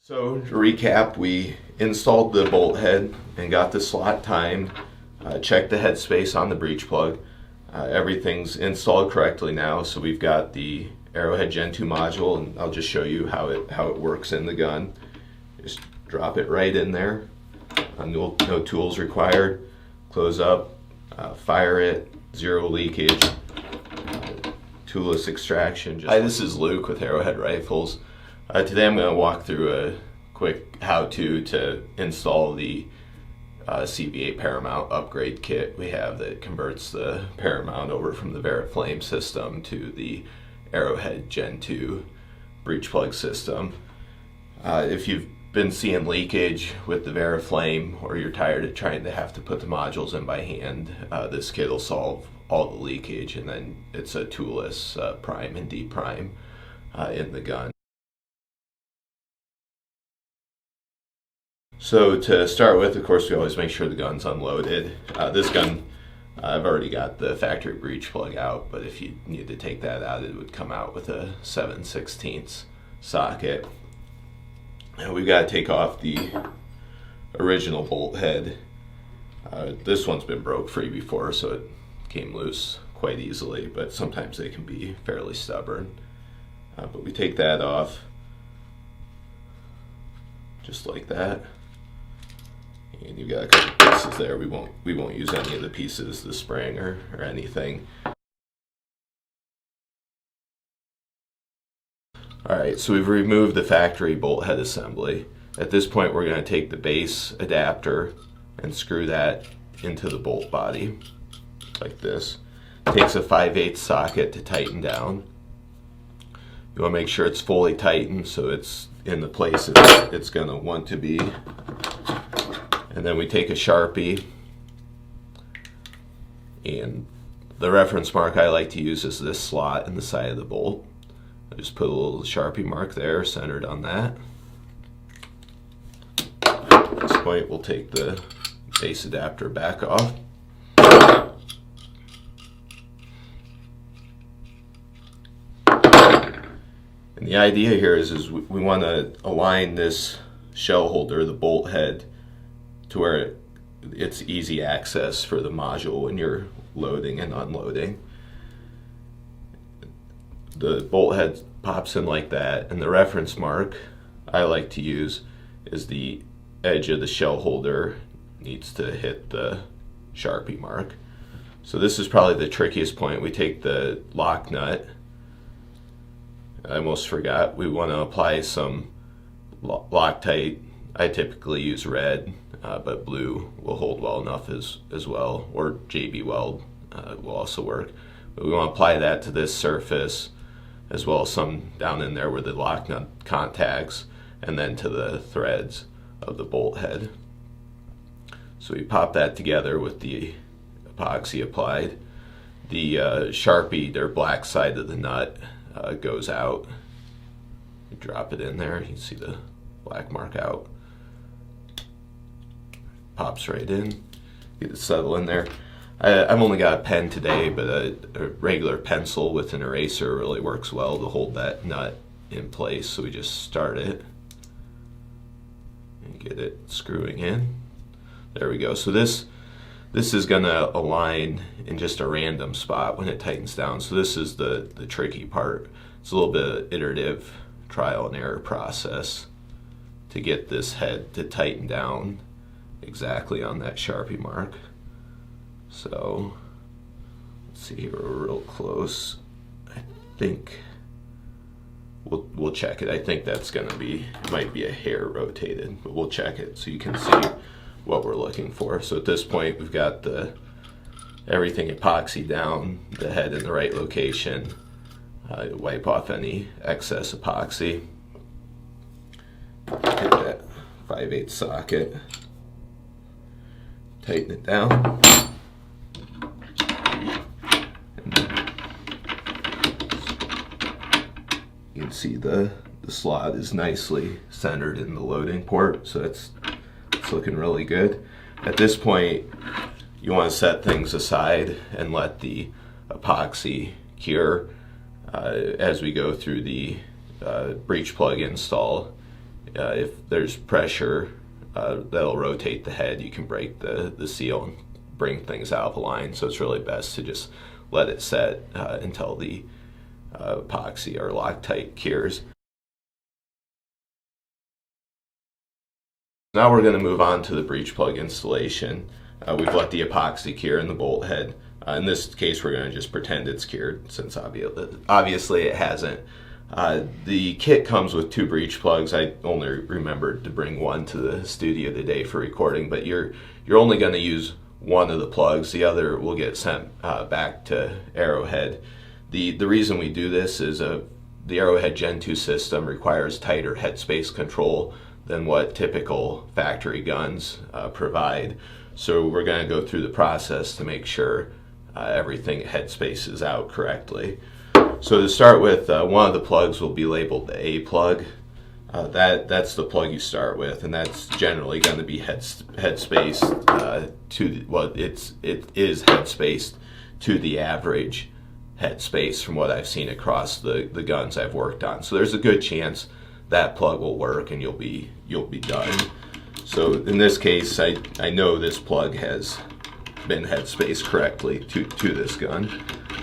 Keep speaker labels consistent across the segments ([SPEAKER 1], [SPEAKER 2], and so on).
[SPEAKER 1] So to recap, we installed the bolt head and got the slot timed, checked the headspace on the breech plug. Everything's installed correctly now, so we've got the Arrowhead Gen2 module, and I'll just show you how it works in the gun. Just drop it right in there, no tools required. Close up, fire it, zero leakage, toolless extraction. Hi, this is Luke with Arrowhead Rifles. Today I'm going to walk through a quick how-to install the CVA Paramount upgrade kit we have that converts the Paramount over from the Flame system to the Arrowhead Gen2 breech plug system. If you've been seeing leakage with the Flame, or you're tired of trying to have to put the modules in by hand, this kit will solve all the leakage, and then it's a toolless prime and deprime in the gun. So to start with, of course, we always make sure the gun's unloaded. This gun, I've already got the factory breech plug out, but if you need to take that out, it would come out with a 7/16 socket. And we've got to take off the original bolt head. This one's been broke free before, so it came loose quite easily, but sometimes they can be fairly stubborn. But we take that off, just like that. And you've got a couple pieces there. We won't use any of the pieces, the spring or anything. Alright, so we've removed the factory bolt head assembly. At this point, we're going to take the base adapter and screw that into the bolt body, like this. It takes a 5/8 socket to tighten down. You want to make sure it's fully tightened so it's in the place it's going to want to be. And then we take a Sharpie, and the reference mark I like to use is this slot in the side of the bolt. I just put a little Sharpie mark there, centered on that. At this point, we'll take the base adapter back off. And the idea here is we want to align this shell holder, the bolt head, to where it's easy access for the module when you're loading and unloading. The bolt head pops in like that, and the reference mark I like to use is the edge of the shell holder needs to hit the Sharpie mark. So this is probably the trickiest point. We take the lock nut. I almost forgot, we want to apply some Loctite. I typically use red, but blue will hold well enough as well, or JB Weld will also work. But we want to apply that to this surface, as well as some down in there where the lock nut contacts, and then to the threads of the bolt head. So we pop that together with the epoxy applied. The Sharpie, their black side of the nut, goes out. You drop it in there, you can see the black mark out. Pops right in. Get it settled in there. I've only got a pen today, but a regular pencil with an eraser really works well to hold that nut in place. So we just start it and get it screwing in. There we go. So this is going to align in just a random spot when it tightens down. So this is the tricky part. It's a little bit of iterative trial and error process to get this head to tighten down exactly on that Sharpie mark. So let's see here, we're real close. I think we'll check it. I think that's going to be, it might be a hair rotated, but we'll check it so you can see what we're looking for. So at this point, we've got everything epoxy down, the head in the right location. Wipe off any excess epoxy. Get that 5/8 socket, tighten it down. You can see the slot is nicely centered in the loading port, so it's looking really good. At this point, you want to set things aside and let the epoxy cure as we go through the breech plug install If there's pressure that'll rotate the head, you can break the seal and bring things out of line. So it's really best to just let it set until the epoxy or Loctite cures. Now we're going to move on to the breech plug installation. We've let the epoxy cure in the bolt head. In this case, we're going to just pretend it's cured, since obviously it hasn't. The kit comes with 2 breech plugs. I only remembered to bring one to the studio today for recording, but you're only going to use one of the plugs. The other will get sent back to Arrowhead. The reason we do this is the Arrowhead Gen2 system requires tighter headspace control than what typical factory guns provide. So we're going to go through the process to make sure everything headspace is out correctly. So to start with, one of the plugs will be labeled the A plug. That's the plug you start with, and that's generally going to be headspaced it is headspaced to the average headspace from what I've seen across the guns I've worked on. So there's a good chance that plug will work and you'll be done. So in this case, I know this plug has been headspaced correctly to this gun.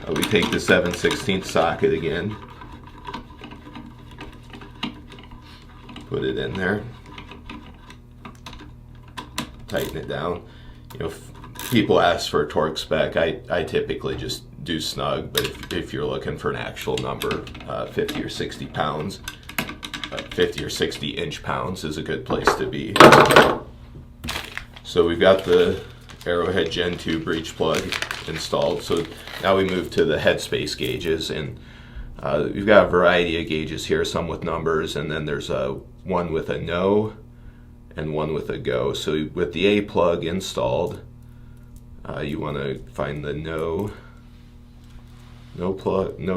[SPEAKER 1] We take the 7/16 socket again, put it in there, tighten it down. You know, if people ask for a torque spec, I typically just do snug, but if you're looking for an actual number, 50 or 60 pounds, 50 or 60 inch-pounds is a good place to be. So we've got the Arrowhead Gen2 breech plug installed. So now we move to the headspace gauges, and we've got a variety of gauges here, some with numbers, and then there's one with a no and one with a go. So with the A plug installed, you want to find the no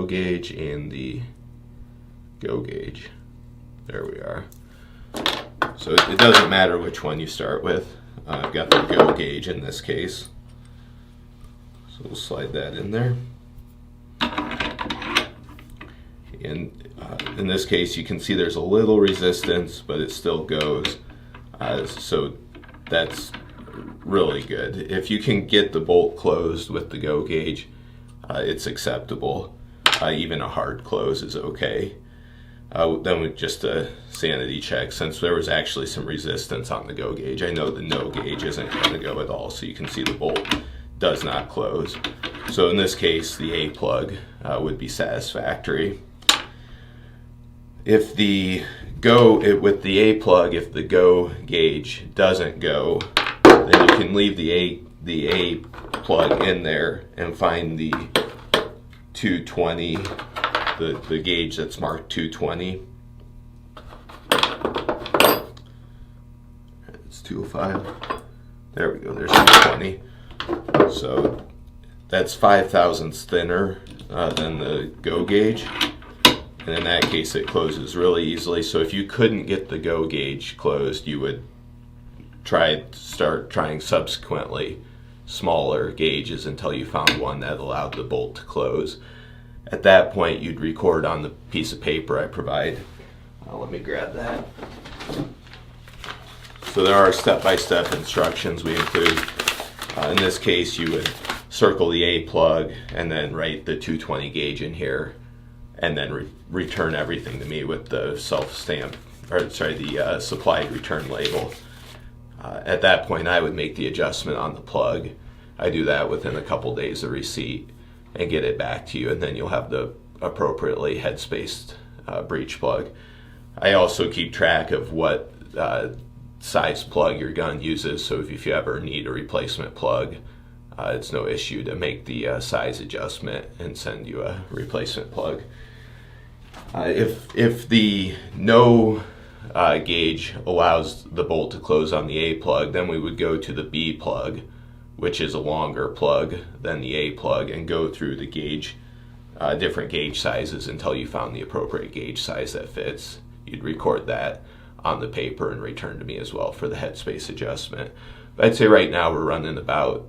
[SPEAKER 1] gauge and the go gauge. There we are. So it doesn't matter which one you start with. I've got the go gauge in this case. So we'll slide that in there. And in this case, you can see there's a little resistance, but it still goes. So that's really good. If you can get the bolt closed with the go gauge, it's acceptable. Even a hard close is okay. Then with just a sanity check, since there was actually some resistance on the go gauge, I know the no gauge isn't going to go at all, so you can see the bolt does not close. So in this case, the A plug would be satisfactory. If with the A plug, if the go gauge doesn't go, then you can leave the A plug in there and find the 220. The gauge that's marked 220. It's 205. There we go, there's 220. So that's 5 thousandths thinner than the go gauge. And in that case, it closes really easily. So if you couldn't get the go gauge closed, you would start trying subsequently smaller gauges until you found one that allowed the bolt to close. At that point, you'd record on the piece of paper I provide. Let me grab that. So there are step-by-step instructions we include. In this case, you would circle the A plug and then write the 220 gauge in here, and then return everything to me with the the supplied return label. At that point, I would make the adjustment on the plug. I do that within a couple days of receipt and get it back to you, and then you'll have the appropriately headspaced breech plug. I also keep track of what size plug your gun uses, so if you ever need a replacement plug, it's no issue to make the size adjustment and send you a replacement plug. If the no gauge allows the bolt to close on the A plug, then we would go to the B plug, which is a longer plug than the A plug, and go through the gauge, different gauge sizes until you found the appropriate gauge size that fits. You'd record that on the paper and return to me as well for the headspace adjustment. But I'd say right now we're running about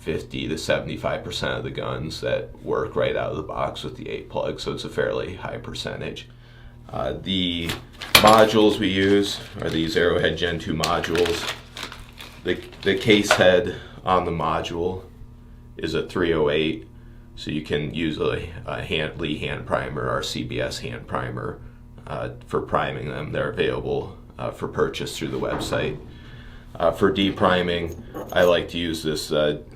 [SPEAKER 1] 50 to 75% of the guns that work right out of the box with the A plug, so it's a fairly high percentage. The modules we use are these Arrowhead Gen2 modules. The case head on the module is a 308, so you can use a Lee hand primer or CBS hand primer for priming them. They're available for purchase through the website. For depriming, I like to use this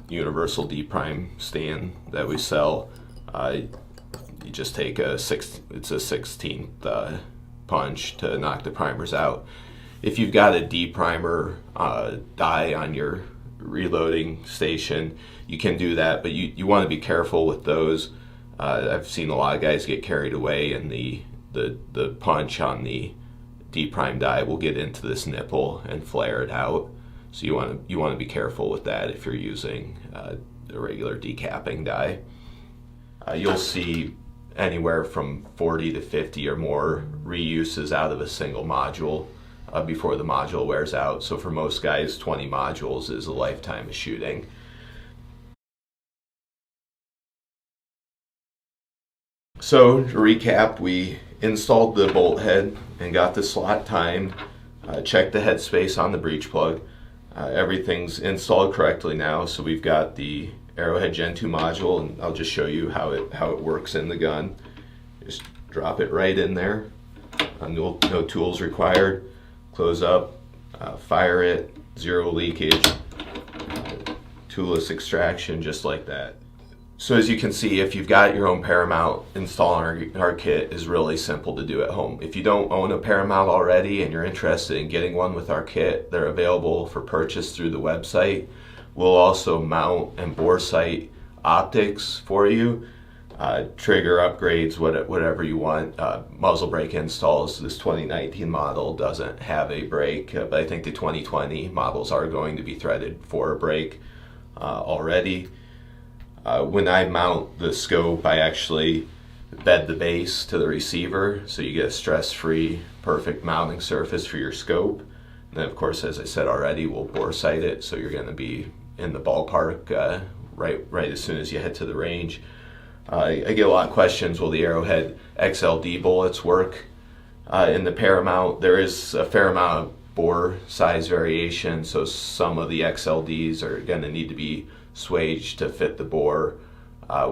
[SPEAKER 1] universal deprime stand that we sell. You just take it's a 16th punch to knock the primers out. If you've got a deprimer die on your reloading station, you can do that, but you want to be careful with those. I've seen a lot of guys get carried away, and the punch on the deprime die will get into this nipple and flare it out. So you want to be careful with that if you're using a regular decapping die. You'll see anywhere from 40 to 50 or more reuses out of a single module before the module wears out. So for most guys, 20 modules is a lifetime of shooting. So to recap, we installed the bolt head and got the slot timed, checked the headspace on the breech plug. Everything's installed correctly now, so we've got the Arrowhead Gen2 module, and I'll just show you how it works in the gun. Just drop it right in there. No tools required. Close up, fire it, zero leakage, toolless extraction, just like that. So as you can see, if you've got your own Paramount, installing our kit is really simple to do at home. If you don't own a Paramount already and you're interested in getting one with our kit, they're available for purchase through the website. We'll also mount and bore sight optics for you, trigger upgrades, whatever you want, muzzle brake installs. This 2019 model doesn't have a brake, but I think the 2020 models are going to be threaded for a brake already. When I mount the scope, I actually bed the base to the receiver, so you get a stress-free, perfect mounting surface for your scope. And then, of course, as I said already, we'll bore sight it, so you're going to be in the ballpark right as soon as you head to the range. I get a lot of questions, will the Arrowhead XLD bullets work in the Paramount? There is a fair amount of bore size variation, so some of the XLDs are going to need to be swaged to fit the bore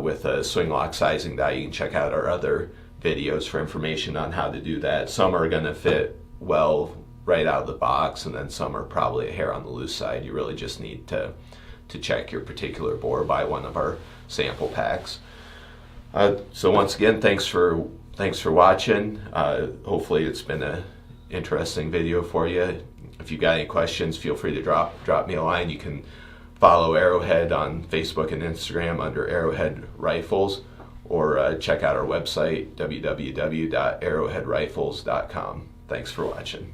[SPEAKER 1] with a swing lock sizing die. You can check out our other videos for information on how to do that. Some are going to fit well right out of the box, and then some are probably a hair on the loose side. You really just need to check your particular bore by one of our sample packs. So once again, thanks for watching. Hopefully it's been an interesting video for you. If you've got any questions, feel free to drop me a line. You can follow Arrowhead on Facebook and Instagram under Arrowhead Rifles, or check out our website, www.arrowheadrifles.com. Thanks for watching.